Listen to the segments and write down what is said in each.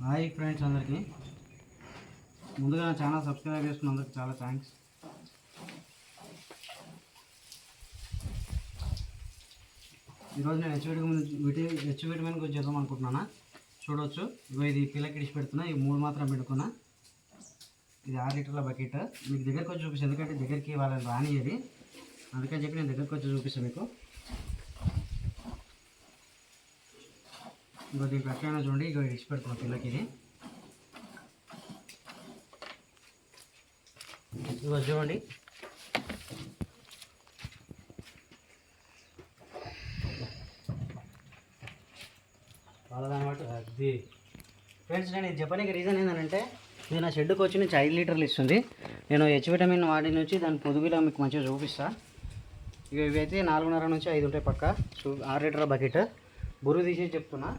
Hi friends, అందరికీ ముందుగా నా ఛానల్ సబ్స్క్రైబ్ చేసుకున్న అందరికి చాలా థ్యాంక్స్. ఈరోజు నేను హెచ్ విటమిన్ గురించి చేద్దాం అనుకుంటున్నాను. చూడవచ్చు, ఇగో ఇది పిల్లకి ఇడిచి పెడుతున్నా. ఈ 3 మాత్రం పెట్టుకున్నా. ఇది 6 లీటర్ల బకెట్. మీకు దగ్గరకు వచ్చి చూపిస్తాను, ఎందుకంటే దగ్గరికి వాళ్ళని రానియది, అందుకని చెప్పి నేను దగ్గరకు వచ్చి చూపిస్తాను మీకు. ఇంకో దీనికి ఎట్లయినా చూడండి, ఇగో ఇడిచి పెడుతున్నా పిల్లకి. ఇది ఇగో చూడండి, వాళ్ళదనమాట. అది ఫ్రెండ్స్, నేను ఇది చెప్పడానికి రీజన్ ఏంటంటే, ఇది నా షెడ్కి వచ్చి నుంచి 5 లీటర్లు ఇస్తుంది. నేను హెచ్ విటమిన్ వాడి నుంచి దాని పొదుగులా మీకు మంచిగా చూపిస్తా. ఇక ఇవి అయితే 4.5 నుంచి 5 ఉంటాయి పక్క. 6 లీటర్ల బకెట్. బురుగు తీసేసి చెప్తున్నా.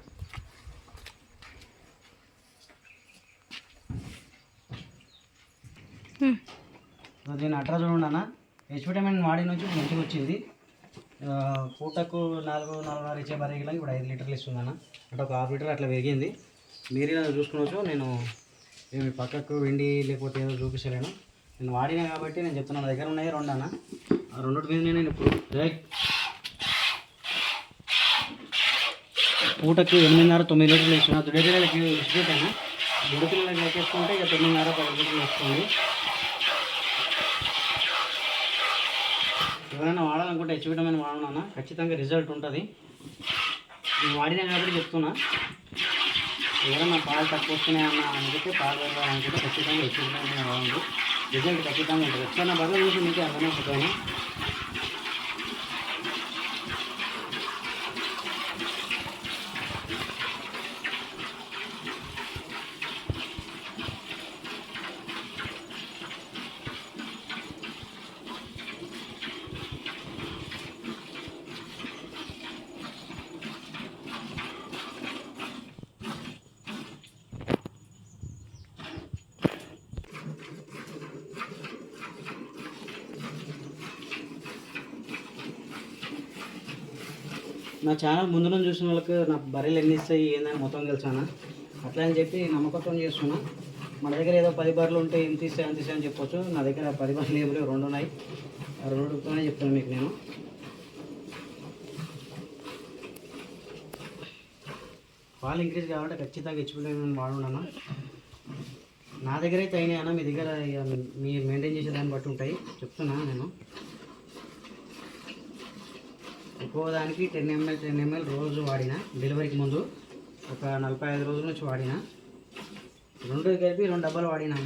దీని అట్రా చూడండి అన్న, హెచ్ విటమిన్ వాడి నుంచి మంచిగా వచ్చింది. పూటకు 4.5 ఇచ్చే బరిగిలా ఇప్పుడు 5 లీటర్లు ఇస్తుంది అన్న. అంటే ఒక 1/2 లీటర్ అట్లా పెరిగింది. మీరు చూసుకోవచ్చు. నేను ఏమి పక్కకు వెండి లేకపోతే ఏదో చూపించలేను, నేను వాడినా కాబట్టి నేను చెప్తున్నాను. నా దగ్గర ఉన్నాయి 2 అన్న. ఆ 2 మీద నేను ఇప్పుడు పూటకు 8.5-9 లీటర్లు ఇస్తున్నాను. దుడ్డకి ఇచ్చిపెట్టాను. పిల్లలకి లెక్కేసుకుంటే ఇక 9.5-10 లీటర్లు వస్తుంది. ఎవరైనా వాడాలనుకుంటే హెచ్ విటమిన్ వాడనా, ఖచ్చితంగా రిజల్ట్ ఉంటుంది. నేను వాడినా కాబట్టి చెప్తున్నా. ఎవరైనా పాలు తక్కువ వస్తున్నాయి అనుకుంటే, పాలు పెరగాలనుకుంటే ఖచ్చితంగా హెచ్ విటమిన్ వాడండి. రిజల్ట్ ఖచ్చితంగా ఉంటుంది. ఒకసారి నా బర్రెలు చూసి మీకే అర్థమైపోతాను. నా ఛానల్ ముందు నుంచి చూసిన వాళ్ళకి నా బర్రెలు ఎన్ని ఇస్తాయి ఏందని మొత్తం తెలుసానా. అట్లా అని చెప్పి నమ్మకంతో చేస్తున్నా. మన దగ్గర ఏదో 10 బర్రెలు ఉంటే ఎంత ఇస్తాయి అంత ఇస్తాయి అని చెప్పొచ్చు. నా దగ్గర 10 బర్రెలు ఏమి లేవు, 2 ఉన్నాయి. ఆ 2తోనే చెప్తాను మీకు నేను. పాలు ఇంక్రీజ్ కావాలంటే ఖచ్చితంగా హెచ్ విటమిన్ వాడున్నాను. నా దగ్గర అయితే అయినాయి అన్న, మీ దగ్గర మీరు మెయింటైన్ చేసే దాన్ని బట్టి ఉంటాయి చెప్తున్నా నేను. ఎక్కువ దానికి 10 ml రోజు వాడిన. డెలివరీకి ముందు ఒక 45 రోజుల నుంచి వాడిన. 2 కలిపి 2 డబ్బాలు వాడినా.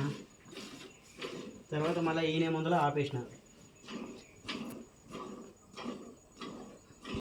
తర్వాత మళ్ళీ ఈయన ముందులో ఆపేసిన.